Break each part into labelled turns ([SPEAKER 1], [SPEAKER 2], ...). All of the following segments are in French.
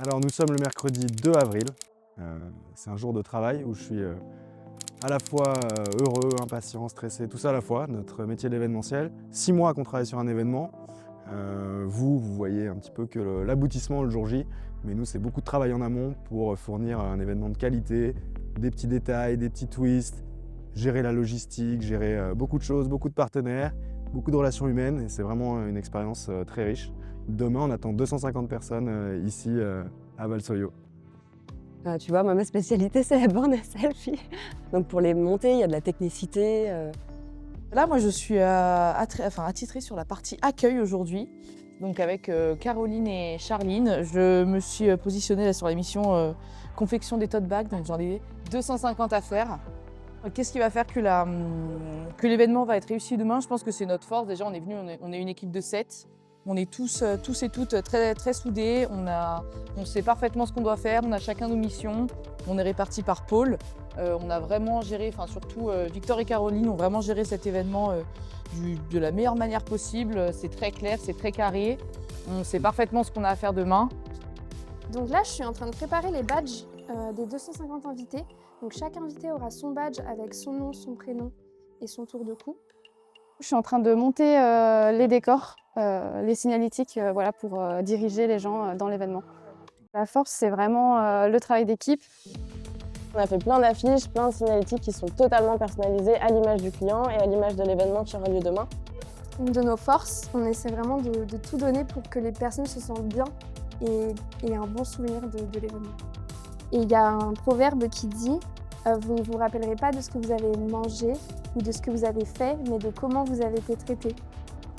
[SPEAKER 1] Alors nous sommes le mercredi 2 avril. C'est un jour de travail où je suis à la fois heureux, impatient, stressé, tout ça à la fois, notre métier de l'événementiel. 6 mois qu'on travaille sur un événement. Vous voyez un petit peu que l'aboutissement le jour J, mais nous c'est beaucoup de travail en amont pour fournir un événement de qualité, des petits détails, des petits twists, gérer la logistique, gérer beaucoup de choses, beaucoup de partenaires, beaucoup de relations humaines, et c'est vraiment une expérience très riche. Demain, on attend 250 personnes ici à Valsoyo.
[SPEAKER 2] Tu vois, moi, ma spécialité, c'est la borne à selfie. Donc pour les montées, il y a de la technicité.
[SPEAKER 3] Là, moi, je suis attitrée sur la partie accueil aujourd'hui. Donc avec Caroline et Charline, je me suis positionnée là, sur la mission confection des tote bags. Donc j'en ai 250 à faire. Qu'est-ce qui va faire que l'événement va être réussi demain? Je pense que c'est notre force. Déjà, on est venu, on est une équipe de 7. On est tous et toutes très, très soudés. On sait parfaitement ce qu'on doit faire. On a chacun nos missions. On est répartis par pôle. On a vraiment géré, enfin surtout Victor et Caroline ont vraiment géré cet événement de la meilleure manière possible. C'est très clair, c'est très carré. On sait parfaitement ce qu'on a à faire demain.
[SPEAKER 4] Donc là, je suis en train de préparer les badges des 250 invités. Donc chaque invité aura son badge avec son nom, son prénom et son tour de cou.
[SPEAKER 5] Je suis en train de monter les décors, les signalétiques voilà, pour diriger les gens dans l'événement. La force, c'est vraiment le travail d'équipe.
[SPEAKER 2] On a fait plein d'affiches, plein de signalétiques qui sont totalement personnalisées à l'image du client et à l'image de l'événement qui aura lieu demain.
[SPEAKER 4] Une de nos forces, on essaie vraiment de tout donner pour que les personnes se sentent bien et aient un bon souvenir de l'événement. Et il y a un proverbe qui dit vous ne vous rappellerez pas de ce que vous avez mangé ou de ce que vous avez fait, mais de comment vous avez été traité.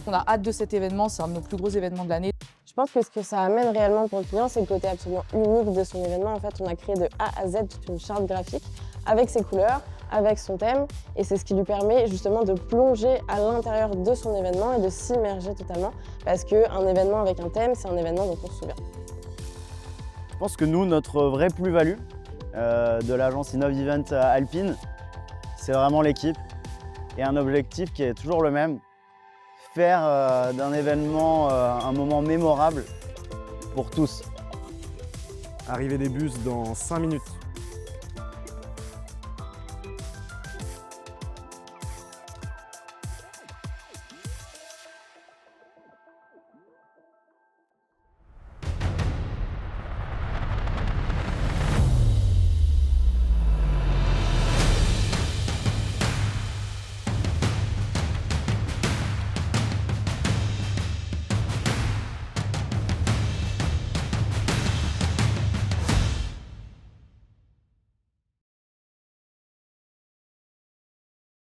[SPEAKER 3] On a hâte de cet événement, c'est un de nos plus gros événements de l'année.
[SPEAKER 2] Je pense que ce que ça amène réellement pour le client, c'est le côté absolument unique de son événement. En fait, on a créé de A à Z toute une charte graphique avec ses couleurs, avec son thème, et c'est ce qui lui permet justement de plonger à l'intérieur de son événement et de s'immerger totalement, parce qu'un événement avec un thème, c'est un événement dont on se souvient.
[SPEAKER 6] Je pense que nous, notre vraie plus-value de l'agence Innov Event Alpine, c'est vraiment l'équipe et un objectif qui est toujours le même, faire d'un événement un moment mémorable pour tous.
[SPEAKER 1] Arrivée des bus dans 5 minutes.